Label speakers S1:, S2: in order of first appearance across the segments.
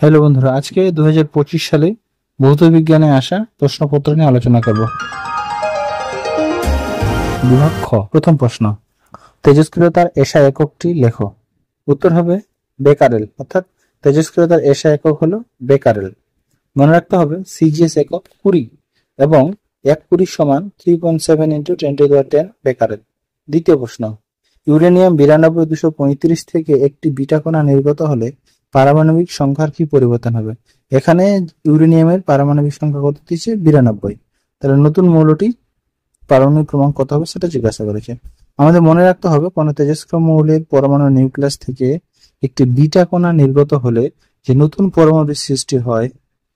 S1: Hello বন্ধুরা, আজকে 2025 সালে ভৌত বিজ্ঞানে আসা প্রশ্নপত্র নিয়ে আলোচনা করব। বিভাগ খ, প্রথম প্রশ্ন, তেজস্ক্রিয়তার এসআই এককটি লেখো। উত্তর হবে বেকারেল, অর্থাৎ তেজস্ক্রিয়তার এসআই একক হলো বেকারেল। মনে রাখতে হবে সিজিএস একক 20 এবং 1 20 সমান 3.7 × 10⁻10 বেকারেল। দ্বিতীয় প্রশ্ন, ইউরেনিয়াম 92 থেকে একটি বিটা কণা নির্গত হলে পারমাণবিক সংখ্যার কি পরিবর্তন হবে? এখানে ইউরেনিয়ামের পারমাণবিক সংখ্যা কত দিচ্ছে? 92। তাহলে নতুন মৌলটি পারমাণবিক ক্রমাঙ্ক কত হবে সেটা জিজ্ঞাসা করেছে। আমাদের মনে রাখতে হবে কোন তেজস্ক্রিয় মৌলের পরমাণু নিউক্লিয়াস থেকে একটি বিটা কণা নির্গত হলে যে নতুন পরমাণুর সৃষ্টি হয়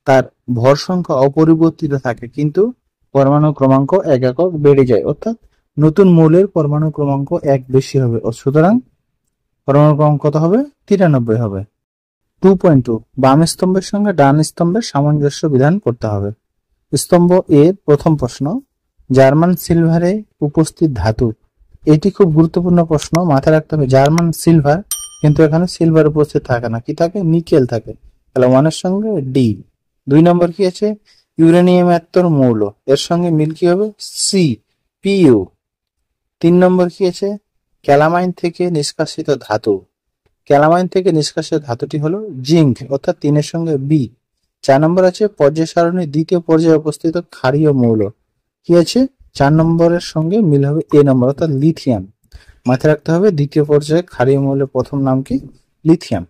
S1: তার ভর সংখ্যা অপরিবর্তিত থাকে, কিন্তু পরমাণু ক্রমাঙ্ক 1 একক বেড়ে যায়, অর্থাৎ নতুন মৌলের পরমাণু ক্রমাঙ্ক 1 বেশি হবে, সুতরাং পরমাণু ক্রমাঙ্ক কত হবে? 93 হবে। 2.2, বাম স্তম্ভের সঙ্গে ডান স্তম্ভের সামঞ্জস্য বিধান করতে হবে। স্তম্ভ এর প্রথম প্রশ্ন, জার্মান সিলভারে উপস্থিত ধাতু। এটি খুব গুরুত্বপূর্ণ প্রশ্ন, মাথায় রাখতে হবে জার্মান সিলভার, কিন্তু এখানে সিলভার উপস্থিত থাকে না, কি থাকে? নিকেল থাকে। তাহলে 1 এর সঙ্গে ডি। 2 নম্বর কি আছে? ইউরেনিয়াম এত্তর মৌল, এর সঙ্গে মিল কি হবে? C, PU. 3 নম্বর কি আছে? ক্যালামাইন থেকে নিষ্কাশিত ধাতু। ক্যালামাইন থেকে নিষ্কাশিত ধাতুটি হলো জিঙ্ক, অর্থাৎ 3 এর সঙ্গে বি। 4 নম্বর আছে পর্যায় সারণীর দ্বিতীয় পর্যায়ে অবস্থিত ক্ষারীয় মৌল, কি আছে? 4 নম্বরের সঙ্গে মিল হবে এ নম্বর, অর্থাৎ লিথিয়াম। মাথায় রাখতে হবে দ্বিতীয় পর্যায়ে ক্ষারীয় মৌলের প্রথম নাম কি? লিথিয়াম।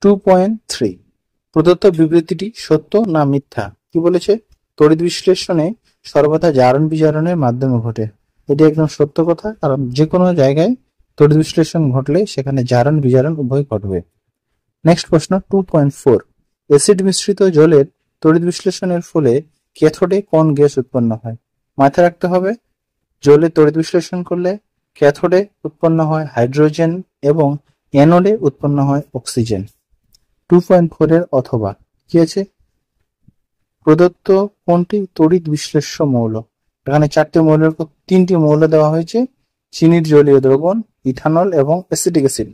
S1: 2.3, প্রদত্ত বিবৃতিটি সত্য না মিথ্যা? কি বলেছে? তড়িৎ বিশ্লেষণে সর্বদা জারণ বিজারণের মাধ্যমে ঘটে। এটি একদম সত্য কথা, কারণ যে কোনো জায়গায় তড়িৎ বিশ্লেষণ ঘটলে সেখানে জারণ বিজারণ উভয় ঘটবে। নেক্সট প্রশ্ন 2.4, অ্যাসিড মিশ্রিত জলের তড়িৎ বিশ্লেষণের ফলে ক্যাথোডে কোন গ্যাস উৎপন্ন হয়? মাথায় রাখতে হবে জলে তড়িৎ বিশ্লেষণ করলে ক্যাথোডে উৎপন্ন হয় হাইড্রোজেন এবং অ্যানোডে উৎপন্ন হয় অক্সিজেন। 2.4 এর অথবা কি আছে? প্রদত্ত কোনটি তড়িৎ বিশ্লেষ্য মৌল? এখানে 3টি মৌল দেওয়া হয়েছে, চিনির জলীয় দ্রবণ, ইথানল এবং অ্যাসিটিক অ্যাসিড।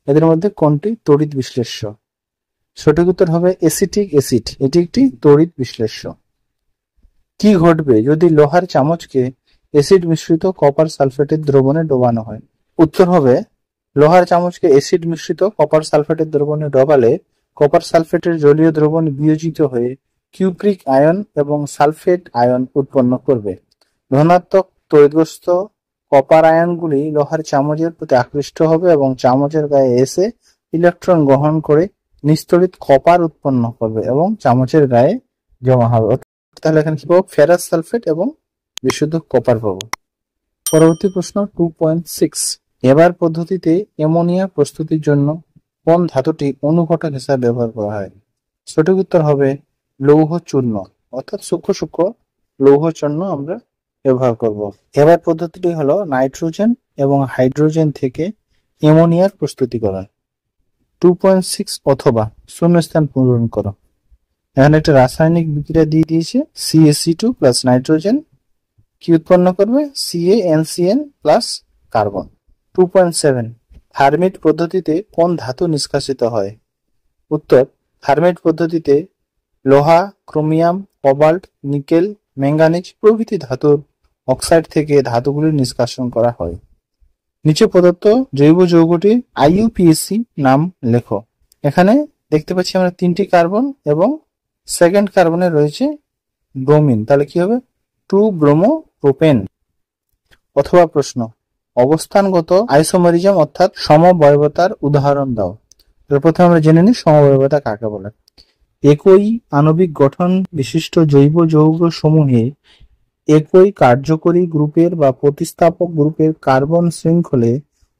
S1: এদের মধ্যে কোনটি তড়িৎ বিশ্লেষ্য? সঠিক উত্তর হবে অ্যাসিটিক অ্যাসিড, এটি একটি তড়িৎ বিশ্লেষ্য। কি ঘটবে যদি লোহার চামচকে অ্যাসিড মিশ্রিত কপার সালফেটের দ্রবণে ডোবানো হয়? উত্তর হবে লোহার চামচকে অ্যাসিড মিশ্রিত কপার সালফেটের দ্রবণে ডোবালে কপার সালফেটের জলীয় দ্রবণ বিয়োজিত হয়ে কিউপ্রিক আয়ন এবং সালফেট আয়ন উৎপন্ন করবে। ধনাত্মক তড়িৎগ্রস্ত কপার আয়নগুলি লোহার চামচের প্রতি আকৃষ্ট হবে এবং চামচের গায়ে এসে ইলেকট্রন গ্রহণ করে নিস্তড়িত কপার উৎপন্ন করবে এবং চামচের গায়ে জমা হবে। তাহলে এখানে কি পাবো? ফেরাস সালফেট এবং বিশুদ্ধ কপার পাবো। পরবর্তী প্রশ্ন 2.6, এবার পদ্ধতিতে অ্যামোনিয়া প্রস্তুতির জন্য কোন ধাতুটি অনুঘটক হিসাবে ব্যবহার করা হয়? সঠিক উত্তর হবে লৌহ চূর্ণ, অর্থাৎ সূক্ষ্ম সূক্ষ্ম লৌহ চূর্ণ আমরা ব্যবহার করব। এবার পদ্ধতিটি হলো নাইট্রোজেন এবং হাইড্রোজেন থেকে অ্যামোনিয়ার প্রস্তুতিকরণ। 2.6, অথবা শূন্যস্থান পূরণ করো। এখানে একটা রাসায়নিক বিক্রিয়া দিয়ে দিয়েছে, CaC2 প্লাস নাইট্রোজেন কি উৎপন্ন করবে? CaNCN plus carbon. 2.7, থার্মিট পদ্ধতিতে কোন ধাতু নিষ্কাশিত হয়? উত্তর, থার্মিট পদ্ধতিতে লোহা, ক্রোমিয়াম, কোবাল্ট, নিকেল, ম্যাঙ্গানিজ প্রভৃতি ধাতুর অক্সাইড থেকে ধাতুগুলি নিষ্কাশন করা হয়। নিচে প্রদত্ত জৈব যৌগটির IUPAC নাম লেখো। এখানে দেখতে পাচ্ছি আমরা 3টি কার্বন এবং সেকেন্ড কার্বনে রয়েছে ব্রোমিন, তাহলে কি হবে? 2-ব্রোমো-প্রোপেন। অথবা প্রশ্ন, অবস্থানগত আইসোমারিজম অর্থাৎ সমবায়বতার উদাহরণ দাও। প্রথমে আমরা জেনে নিই সমবায়বতা কাকে বলে। একই আণবিক গঠন বিশিষ্ট জৈব যৌগ সমূহে একই কার্যকরী গ্রুপের বা প্রতিস্থাপক গ্রুপের কার্বন শৃঙ্খলে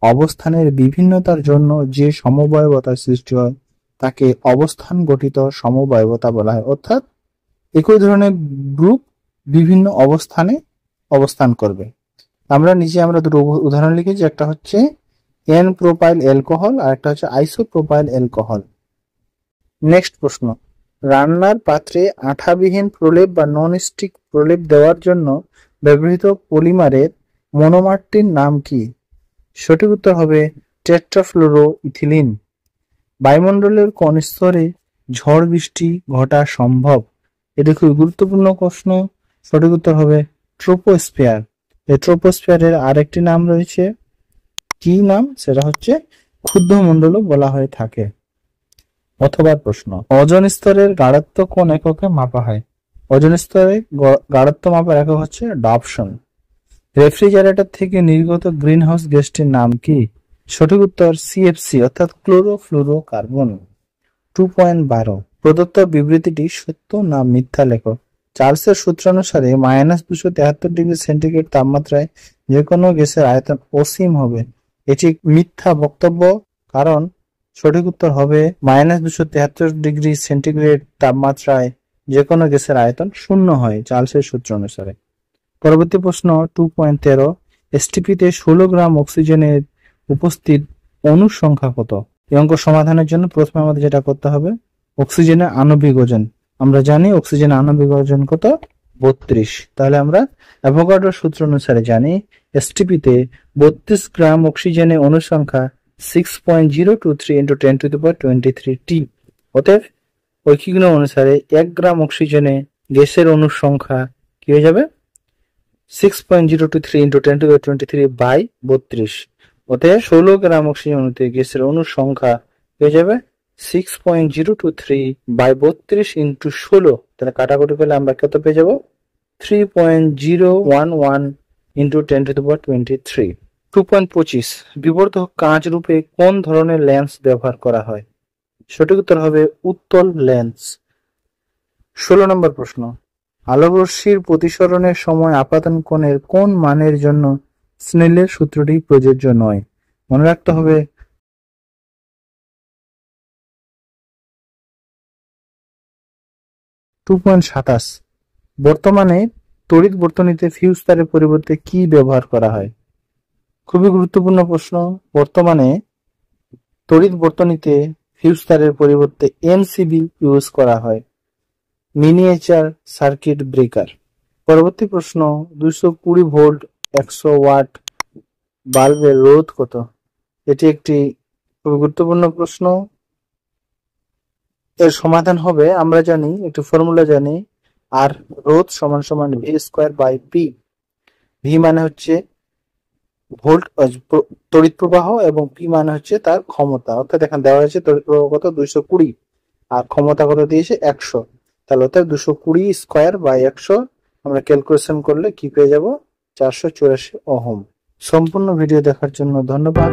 S1: অবস্থানের বিভিন্নতার জন্য যে সমবায়বতার সৃষ্টি হয় তাকে অবস্থান গঠিত সমবায়বতা বলা হয়। অর্থাৎ একই ধরনের গ্রুপ বিভিন্ন অবস্থানে অবস্থান করবে। আমরা দুটো উদাহরণ লিখেছি, একটা হচ্ছে এন প্রোপাইল অ্যালকোহল আর একটা হচ্ছে আইসোপ্রোপাইল অ্যালকোহল। নেক্সট প্রশ্ন, রান্নার পাত্রে আঠাবিহীন প্রলেপ বা নন স্টিক প্রলেপ দেওয়ার জন্য ব্যবহৃত পলিমারের মনোমারটির নাম কি? সঠিক উত্তর হবে টেট্রাফ্লুরোইথিলিন। বায়ুমণ্ডলের কোন স্তরে ঝড় বৃষ্টি ঘটা সম্ভব? এটি খুবই গুরুত্বপূর্ণ প্রশ্ন। সঠিক উত্তর হবে ট্রোপোস্ফিয়ার। এই ট্রোপোস্ফিয়ারের আরেকটি নাম রয়েছে, কি নাম? সেটা হচ্ছে ক্ষুদ্রমণ্ডলও বলা হয়ে থাকে। অথবা প্রশ্ন, ওজোন স্তরের গাঢ়ত্ব কোন এককে মাপা হয়? ওজোন স্তরের গাঢ়ত্ব মাপার একক হচ্ছে ডাবসন। রেফ্রিজারেটর থেকে নির্গত গ্রিনহাউস গ্যাসটির নাম কি? সঠিক উত্তর সিএফসি অর্থাৎ ক্লোরোফ্লুরোকার্বন। 2.12 প্রদত্ত বিবৃতিটি সত্য না মিথ্যা লেখো। চার্লসের সূত্র অনুসারে -273 ডিগ্রি সেন্টিগ্রেড তাপমাত্রায় যে কোনো গ্যাসের আয়তন অসীম হবে। এটি মিথ্যা বক্তব্য, কারণ সঠিক উত্তর হবে -273 ডিগ্রি সেন্টিগ্রেড তাপমাত্রায় যে কোনো গ্যাসের আয়তন 0 হয় চার্লসের সূত্র অনুসারে। পরবর্তী প্রশ্ন 2.13 এসটিপিতে 16 গ্রাম অক্সিজেনের উপস্থিত অণুর সংখ্যা কত? এই অঙ্ক সমাধানের জন্য প্রথমে আমাদের যেটা করতে হবে, অক্সিজেনের আণবিক ওজন। আমরা জানি অক্সিজেনের আণবিক ওজন কত? 32। তাহলে আমরা অ্যাভোগাড্রোর সূত্র অনুসারে জানি এসটিপিতে 32 গ্রাম অক্সিজেনের অণুর সংখ্যা 6.023 × 10⁻23 টি। অতএব ঐকিক নিয়ম অনুসারে 1 গ্রাম অক্সিজেনে গ্যাসের অণুর সংখ্যা কি হয়ে যাবে? 6.023 × 10⁻23/32। অতএব 16 গ্রাম অক্সিজেন অণুতে গ্যাসের অণুর সংখ্যা হয়ে যাবে 6.023/32 × 16। তাহলে কাটাকুটি করলে আমরা কত পেয়ে যাব? 3.011 × 10⁻23। 2.25 বিবর্ধক কাঁচ রূপে কোন ধরনের লেন্স ব্যবহার করা হয়? সঠিক উত্তর হবে উত্তল লেন্স। 16 নম্বর প্রশ্ন, আলোকরশ্মির প্রতিসরণের সময় আপাতন কোণের কোন মানের জন্য স্নেলের সূত্রটি প্রযোজ্য নয়? মনে রাখতে হবে 2.27 বর্তমানে তড়িৎ বর্তনীতে ফিউজ তারের পরিবর্তে কি ব্যবহার করা হয়? খুবই গুরুত্বপূর্ণ প্রশ্ন। বর্তমানে তড়িৎ বর্তনীতে ফিউজ তারের পরিবর্তে এমসিবি ইউজ করা হয়, মিনিয়েচার সার্কিট ব্রেকার। পরবর্তী প্রশ্ন 220 ভোল্ট 100 ওয়াট বাল্বের রোধ কত? এটি একটি খুব গুরুত্বপূর্ণ প্রশ্ন। এর সমাধান হবে, আমরা জানি একটি ফর্মুলা জানি, আর রোধ সমান সমান V²/P। ভি মানে হচ্ছে ভোল্ট তড়িৎ প্রবাহ এবং পি মানে হচ্ছে তার ক্ষমতা। অর্থাৎ এখানে দেওয়া হয়েছে তড়িৎ প্রবাহ কত? 220 আর ক্ষমতা কত দিয়েছে? 100। তাহলে অর্থাৎ 220² 100 আমরা ক্যালকুলেশন করলে কি পেয়ে যাব? 484 ওহম। সম্পূর্ণ ভিডিও দেখার জন্য ধন্যবাদ।